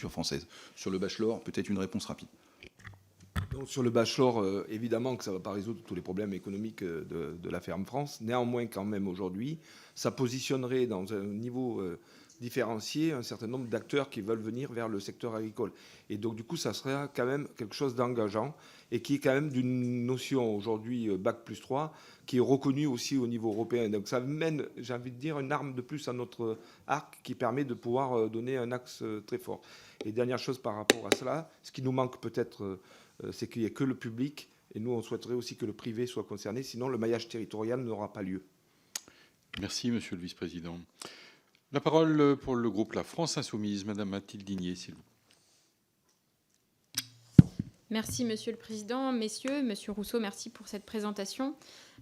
française. Sur le bachelor, peut-être une réponse rapide. Donc, sur le bachelor, évidemment que ça ne va pas résoudre tous les problèmes économiques de la ferme France. Néanmoins, quand même, aujourd'hui, ça positionnerait dans un niveau différencié un certain nombre d'acteurs qui veulent venir vers le secteur agricole. Et donc, du coup, ça serait quand même quelque chose d'engageant et qui est quand même d'une notion aujourd'hui Bac+3 qui est reconnue aussi au niveau européen. Donc, ça mène, j'ai envie de dire, une arme de plus à notre arc qui permet de pouvoir donner un axe très fort. Et dernière chose par rapport à cela, ce qui nous manque peut-être, c'est qu'il n'y ait que le public, et nous, on souhaiterait aussi que le privé soit concerné, sinon le maillage territorial n'aura pas lieu. Merci, monsieur le vice-président. La parole pour le groupe La France Insoumise, madame Mathilde Digné, s'il vous plaît. Merci, Monsieur le Président. Messieurs, Monsieur Rousseau, merci pour cette présentation.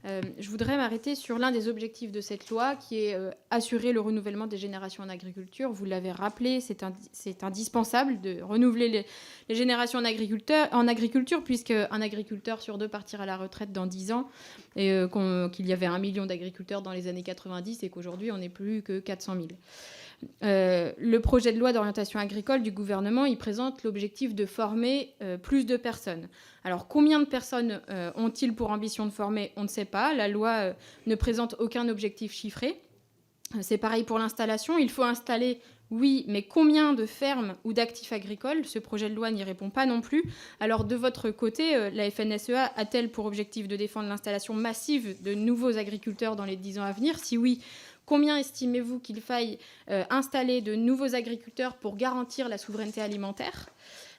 Je voudrais m'arrêter sur l'un des objectifs de cette loi, qui est assurer le renouvellement des générations en agriculture. Vous l'avez rappelé, c'est indispensable de renouveler les générations en agriculture, puisqu'un agriculteur sur 2 partira à la retraite dans 10 ans, et qu'il y avait 1 million d'agriculteurs dans les années 90, et qu'aujourd'hui, on n'est plus que 400 000. Le projet de loi d'orientation agricole du gouvernement, il présente l'objectif de former plus de personnes. Alors, combien de personnes ont-ils pour ambition de former? On ne sait pas. La loi ne présente aucun objectif chiffré. C'est pareil pour l'installation. Il faut installer, oui, mais combien de fermes ou d'actifs agricoles? Ce projet de loi n'y répond pas non plus. Alors, de votre côté, la FNSEA a-t-elle pour objectif de défendre l'installation massive de nouveaux agriculteurs dans les 10 ans à venir? Si oui, combien estimez-vous qu'il faille installer de nouveaux agriculteurs pour garantir la souveraineté alimentaire?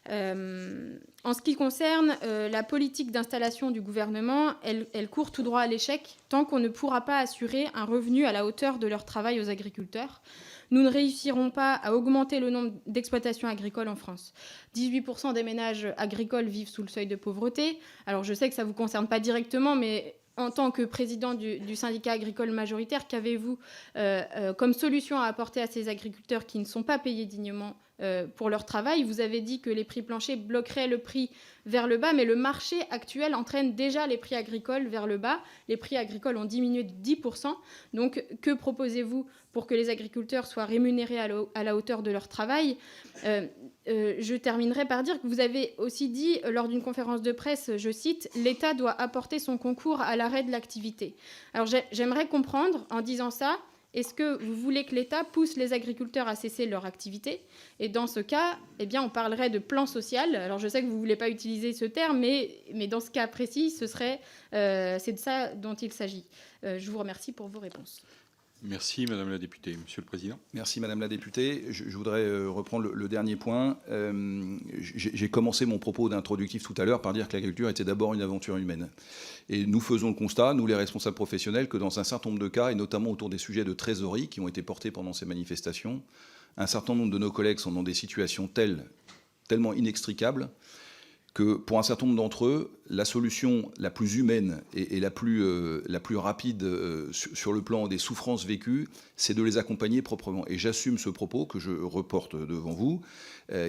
En ce qui concerne la politique d'installation du gouvernement, elle court tout droit à l'échec tant qu'on ne pourra pas assurer un revenu à la hauteur de leur travail aux agriculteurs. Nous ne réussirons pas à augmenter le nombre d'exploitations agricoles en France. 18% des ménages agricoles vivent sous le seuil de pauvreté. Alors je sais que ça ne vous concerne pas directement, mais en tant que président du syndicat agricole majoritaire, qu'avez-vous comme solution à apporter à ces agriculteurs qui ne sont pas payés dignement pour leur travail? Vous avez dit que les prix planchers bloqueraient le prix vers le bas, mais le marché actuel entraîne déjà les prix agricoles vers le bas. Les prix agricoles ont diminué de 10%. Donc, que proposez-vous pour que les agriculteurs soient rémunérés à la hauteur de leur travail? Je terminerai par dire que vous avez aussi dit, lors d'une conférence de presse, je cite, « L'État doit apporter son concours à l'arrêt de l'activité ». Alors, j'aimerais comprendre, en disant ça, est-ce que vous voulez que l'État pousse les agriculteurs à cesser leur activité? Et dans ce cas, eh bien, on parlerait de plan social. Alors, je sais que vous ne voulez pas utiliser ce terme, mais dans ce cas précis, c'est de ça dont il s'agit. Je vous remercie pour vos réponses. Merci, madame la députée. Monsieur le président. Merci, madame la députée. Je voudrais reprendre le dernier point. J'ai commencé mon propos d'introductif tout à l'heure par dire que l'agriculture était d'abord une aventure humaine. Et nous faisons le constat, nous les responsables professionnels, que dans un certain nombre de cas, et notamment autour des sujets de trésorerie qui ont été portés pendant ces manifestations, un certain nombre de nos collègues sont dans des situations tellement inextricables que pour un certain nombre d'entre eux, la solution la plus humaine et la plus rapide sur le plan des souffrances vécues, c'est de les accompagner proprement. Et j'assume ce propos que je reporte devant vous,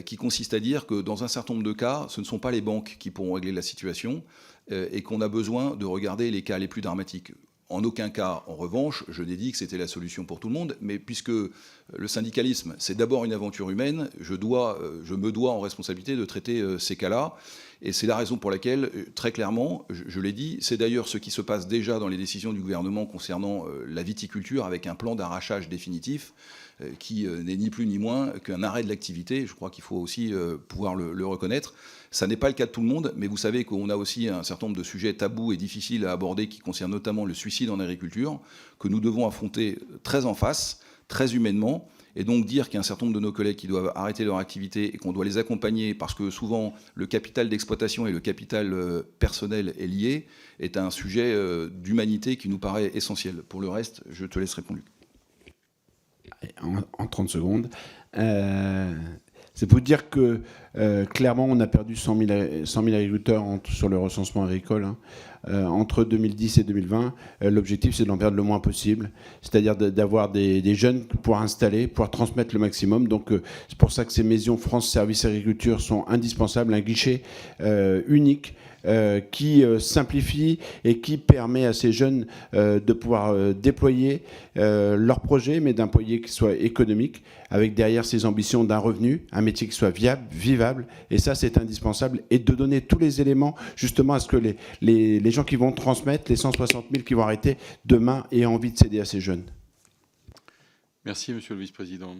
qui consiste à dire que dans un certain nombre de cas, ce ne sont pas les banques qui pourront régler la situation et qu'on a besoin de regarder les cas les plus dramatiques. En aucun cas, en revanche, je n'ai dit que c'était la solution pour tout le monde, mais puisque le syndicalisme, c'est d'abord une aventure humaine, je me dois en responsabilité de traiter ces cas-là. Et c'est la raison pour laquelle, très clairement, je l'ai dit, c'est d'ailleurs ce qui se passe déjà dans les décisions du gouvernement concernant la viticulture avec un plan d'arrachage définitif qui n'est ni plus ni moins qu'un arrêt de l'activité. Je crois qu'il faut aussi pouvoir le reconnaître. Ça n'est pas le cas de tout le monde, mais vous savez qu'on a aussi un certain nombre de sujets tabous et difficiles à aborder qui concernent notamment le suicide en agriculture, que nous devons affronter très en face, très humainement. Et donc dire qu'il y a un certain nombre de nos collègues qui doivent arrêter leur activité et qu'on doit les accompagner parce que souvent le capital d'exploitation et le capital personnel est lié, est un sujet d'humanité qui nous paraît essentiel. Pour le reste, je te laisse répondre, Luc. En 30 secondes. C'est pour dire que Clairement, on a perdu 100 000 agriculteurs sur le recensement agricole. Entre 2010 et 2020, l'objectif, c'est d'en perdre le moins possible, c'est-à-dire d'avoir des jeunes pour installer, pour transmettre le maximum. Donc, c'est pour ça que ces maisons France Service Agriculture sont indispensables, un guichet unique qui simplifie et qui permet à ces jeunes de pouvoir déployer leur projet, mais d'un projet qui soit économique, avec derrière ces ambitions d'un revenu, un métier qui soit viable, vivable, et ça c'est indispensable, et de donner tous les éléments justement à ce que les gens qui vont transmettre, les 160 000 qui vont arrêter demain, aient envie de céder à ces jeunes. Merci, Monsieur le Vice-président.